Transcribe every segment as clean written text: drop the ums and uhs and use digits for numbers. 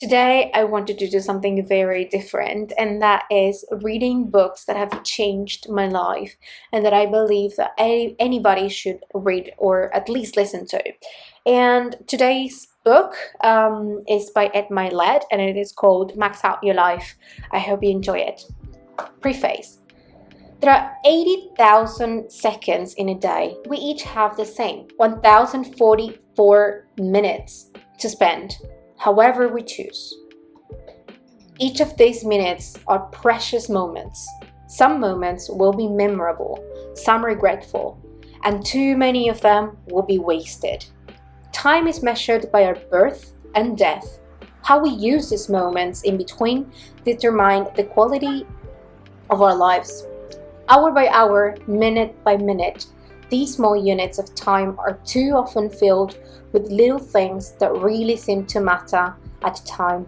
Today, I wanted to do something very different, and that is reading books that have changed my life and that I believe that anybody should read or at least listen to. And today's book is by Mylett, and it is called Max Out Your Life. I hope you enjoy it. Preface. There are 80,000 seconds in a day. We each have the same 1,044 minutes to spend however we choose. Each of these minutes are precious moments. Some moments will be memorable, some regretful, and too many of them will be wasted. Time is measured by our birth and death. How we use these moments in between determine the quality of our lives. Hour by hour, minute by minute, these small units of time are too often filled with little things that really seem to matter at a time.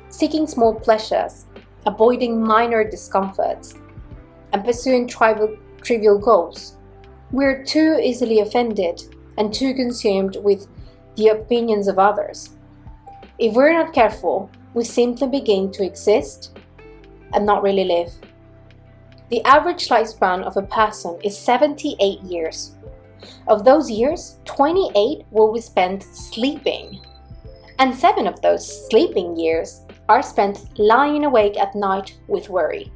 Seeking small pleasures, avoiding minor discomforts, and pursuing trivial goals. We're too easily offended and too consumed with the opinions of others. If we're not careful, we simply begin to exist and not really live. The average lifespan of a person is 78 years. Of those years, 28 will be spent sleeping. And 7 of those sleeping years are spent lying awake at night with worry.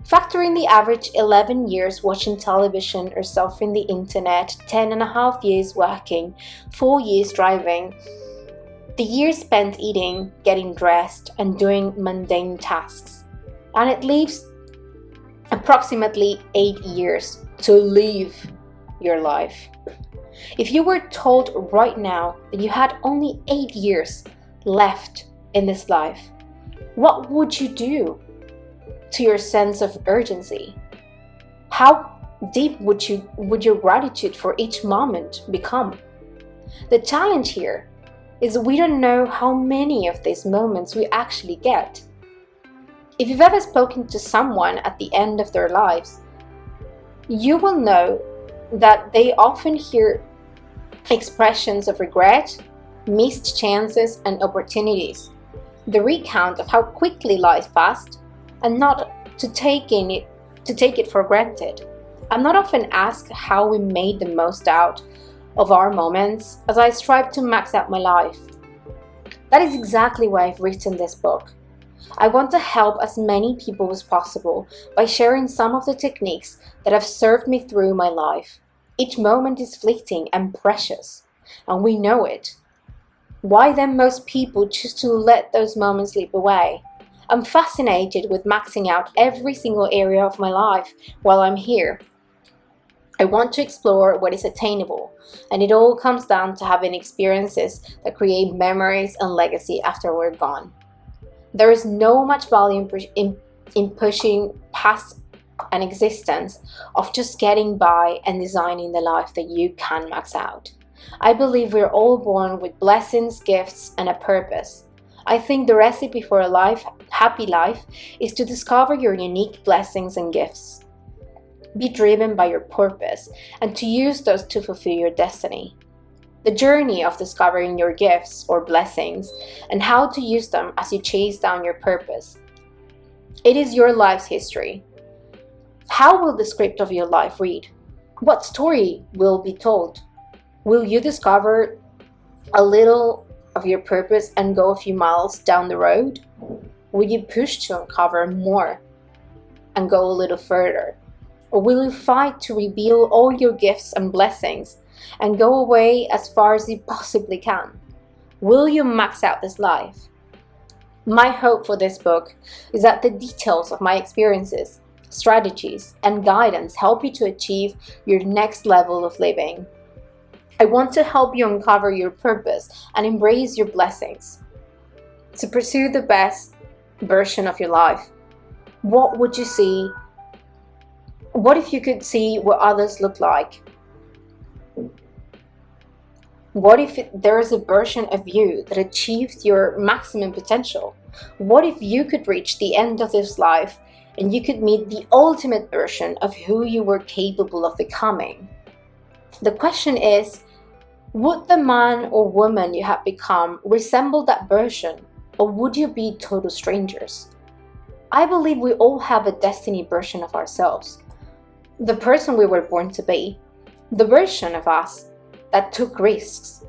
Factor in the average 11 years watching television or surfing the internet, 10.5 years working, 4 years driving, the years spent eating, getting dressed, and doing mundane tasks. And it leaves approximately 8 years to live your life. If you were told right now that you had only 8 years left in this life, what would you do to your sense of urgency? How deep would your gratitude for each moment become? The challenge here is we don't know how many of these moments we actually get. If you've ever spoken to someone at the end of their lives, you will know that they often hear expressions of regret, missed chances, and opportunities. The recount of how quickly life passed, and not to take it for granted. I'm not often asked how we made the most out of our moments as I strive to max out my life. That is exactly why I've written this book. I want to help as many people as possible by sharing some of the techniques that have served me through my life. Each moment is fleeting and precious, and we know it. Why then most people choose to let those moments slip away? I'm fascinated with maxing out every single area of my life while I'm here. I want to explore what is attainable, and it all comes down to having experiences that create memories and legacy after we're gone. There is no much value in pushing past an existence of just getting by and designing the life that you can max out. I believe we're all born with blessings, gifts, and a purpose. I think the recipe for a happy life is to discover your unique blessings and gifts. Be driven by your purpose and to use those to fulfill your destiny. The journey of discovering your gifts or blessings and how to use them as you chase down your purpose. It is your life's history. How will the script of your life read? What story will be told? Will you discover a little of your purpose and go a few miles down the road? Will you push to uncover more and go a little further? Or will you fight to reveal all your gifts and blessings and go away as far as you possibly can? Will you max out this life? My hope for this book is that the details of my experiences, strategies, and guidance help you to achieve your next level of living. I want to help you uncover your purpose and embrace your blessings. To pursue the best version of your life, what would you see? What if you could see what others look like? What if there is a version of you that achieved your maximum potential? What if you could reach the end of this life and you could meet the ultimate version of who you were capable of becoming? The question is, Would the man or woman you have become resemble that version, or would you be total strangers? I believe we all have a destiny version of ourselves, the person we were born to be, the version of us that took risks,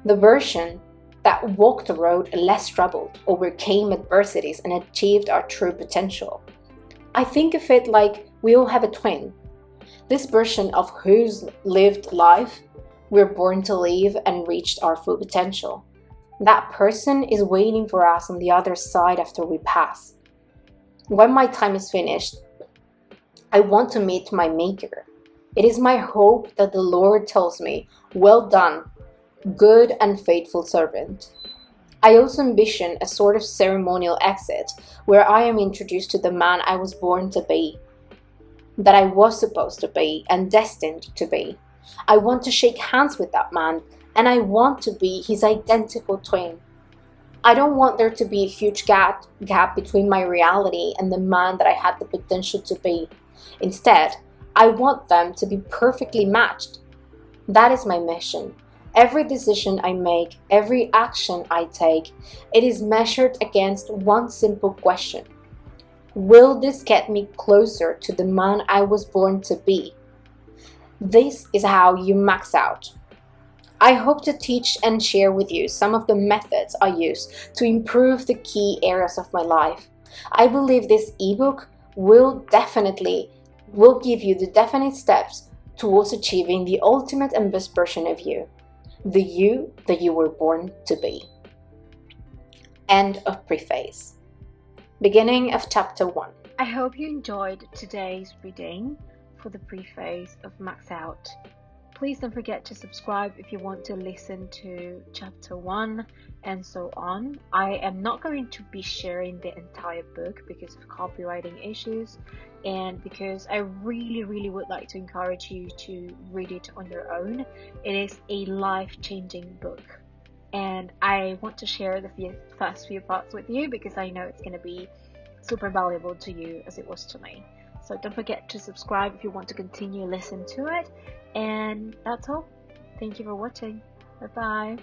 the version that walked the road less troubled, overcame adversities, and achieved our true potential. I think of it like we all have a twin, this version of who's lived life we're born to live and reached our full potential. That person is waiting for us on the other side after we pass. When my time is finished, I want to meet my Maker. It is my hope that the Lord tells me, "Well done, good and faithful servant." I also envision a sort of ceremonial exit where I am introduced to the man I was born to be, that I was supposed to be and destined to be. I want to shake hands with that man, and I want to be his identical twin. I don't want there to be a huge gap between my reality and the man that I had the potential to be. Instead, I want them to be perfectly matched. That is my mission. Every decision I make, every action I take, it is measured against one simple question. Will this get me closer to the man I was born to be? This is how you max out. I hope to teach and share with you some of the methods I use to improve the key areas of my life. I believe this ebook will give you the definite steps towards achieving the ultimate and best version of you, the you that you were born to be. End of preface. Beginning of chapter 1. I hope you enjoyed today's reading for the preface of MAXOUT. Please don't forget to subscribe if you want to listen to chapter 1 and so on. I am not going to be sharing the entire book because of copywriting issues and because I really would like to encourage you to read it on your own. It is a life-changing book and I want to share the first few parts with you because I know it's going to be super valuable to you as it was to me. So don't forget to subscribe if you want to continue listening to it. And that's all. Thank you for watching. Bye bye.